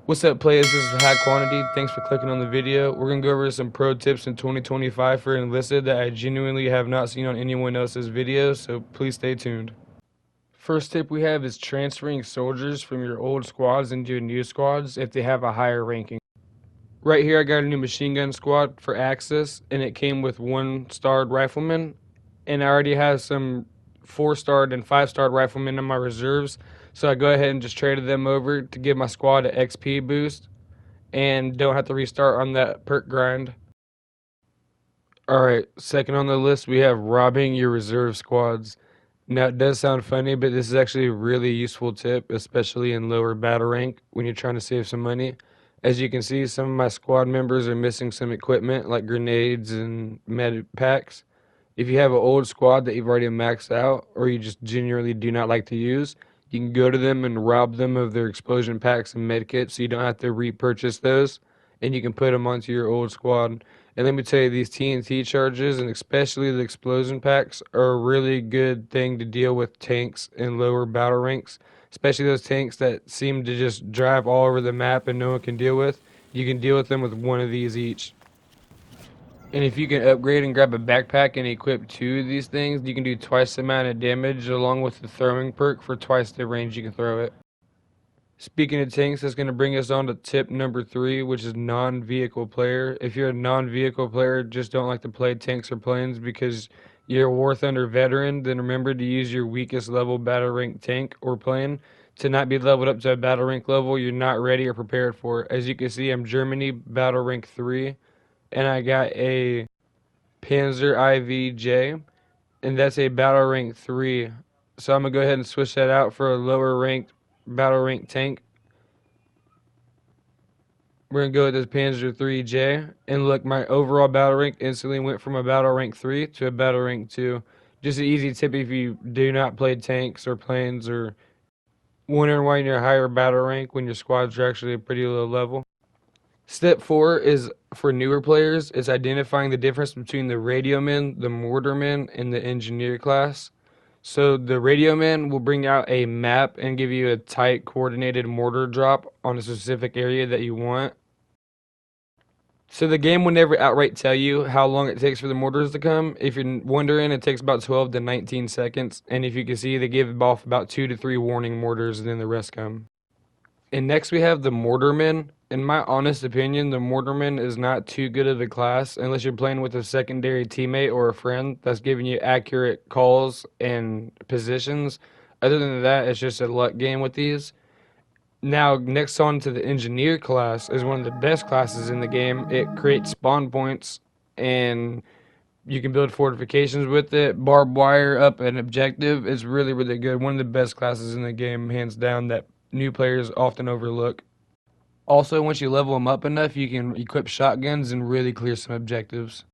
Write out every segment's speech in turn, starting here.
What's up, players? This is High Quantity. Thanks for clicking on the video. We're going to go over some pro tips in 2025 for Enlisted that I genuinely have not seen on anyone else's videos, so please stay tuned. First tip we have is transferring soldiers from your old squads into your new squads if they have a higher ranking. Right here I got a new machine gun squad for Axis, and it came with 1-starred riflemen, and I already have some 4-starred and 5-starred riflemen in my reserves, so I go ahead and just traded them over to give my squad an XP boost and don't have to restart on that perk grind. Alright, second on the list we have robbing your reserve squads. Now it does sound funny, but this is actually a really useful tip, especially in lower battle rank when you're trying to save some money. As you can see, some of my squad members are missing some equipment like grenades and med packs. If you have an old squad that you've already maxed out or you just genuinely do not like to use, you can go to them and rob them of their explosion packs and medkits so you don't have to repurchase those, and you can put them onto your old squad. And let me tell you, these TNT charges and especially the explosion packs are a really good thing to deal with tanks in lower battle ranks, especially those tanks that seem to just drive all over the map and no one can deal with. You can deal with them with one of these each. And if you can upgrade and grab a backpack and equip 2 of these things, you can do twice the amount of damage along with the throwing perk for twice the range you can throw it. Speaking of tanks, that's going to bring us on to tip number 3, which is non-vehicle player. If you're a non-vehicle player, just don't like to play tanks or planes because you're a War Thunder veteran, then remember to use your weakest level battle rank tank or plane to not be leveled up to a battle rank level you're not ready or prepared for. As you can see, I'm Germany battle rank 3, and I got a Panzer IVJ, and that's a battle rank 3. So I'm going to go ahead and switch that out for a lower ranked battle rank tank. We're going to go with this Panzer 3J, and look, my overall battle rank instantly went from a battle rank 3 to a battle rank 2. Just an easy tip if you do not play tanks or planes or wondering why you're a higher battle rank when your squads are actually a pretty low level. Step 4 is for newer players. It's identifying the difference between the radioman, the mortarman, and the engineer class. So the radioman will bring out a map and give you a tight coordinated mortar drop on a specific area that you want. So the game will never outright tell you how long it takes for the mortars to come. If you're wondering, it takes about 12 to 19 seconds. And if you can see, they give off about 2 to 3 warning mortars and then the rest come. And next we have the mortarman. In my honest opinion, the mortarman is not too good of a class unless you're playing with a secondary teammate or a friend that's giving you accurate calls and positions. Other than that, it's just a luck game with these. Now, next on to the engineer class is one of the best classes in the game. It creates spawn points and you can build fortifications with it, barbed wire up an objective. It's really, really good. One of the best classes in the game, hands down, that new players often overlook. Also, once you level them up enough, you can equip shotguns and really clear some objectives.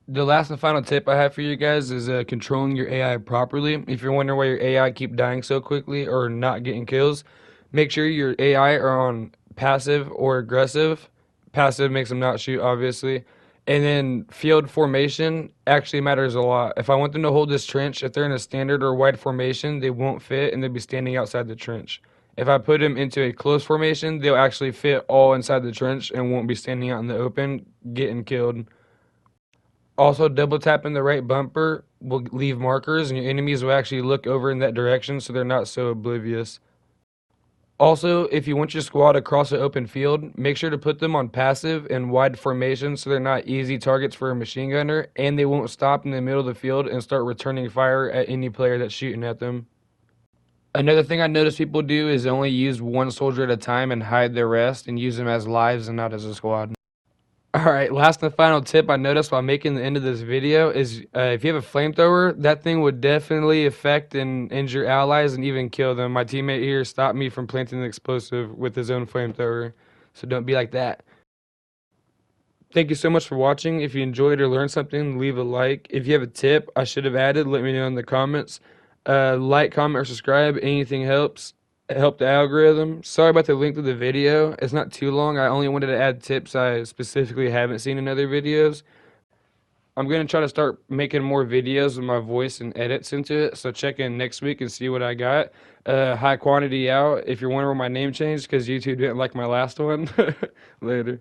The last and final tip I have for you guys is controlling your AI properly. If you're wondering why your AI keep dying so quickly or not getting kills, make sure your AI are on passive or aggressive. Passive makes them not shoot, obviously. And then field formation actually matters a lot. If I want them to hold this trench, if they're in a standard or wide formation, they won't fit and they'll be standing outside the trench. If I put them into a close formation, they'll actually fit all inside the trench and won't be standing out in the open, getting killed. Also, double tapping the right bumper will leave markers, and your enemies will actually look over in that direction so they're not so oblivious. Also, if you want your squad to cross an open field, make sure to put them on passive and wide formation so they're not easy targets for a machine gunner, and they won't stop in the middle of the field and start returning fire at any player that's shooting at them. Another thing I notice people do is only use one soldier at a time and hide the rest and use them as lives and not as a squad. Alright, last and final tip I noticed while making the end of this video is if you have a flamethrower, that thing would definitely affect and injure allies and even kill them. My teammate here stopped me from planting an explosive with his own flamethrower, so don't be like that. Thank you so much for watching. If you enjoyed or learned something, leave a like. If you have a tip I should have added, let me know in the comments. Like, comment, or subscribe. Anything helps. Help the algorithm. Sorry about the length of the video. It's not too long. I only wanted to add tips I specifically haven't seen in other videos. I'm gonna try to start making more videos with my voice and edits into it. So check in next week and see what I got. High quantity out. If you're wondering why my name changed, because YouTube didn't like my last one. Later.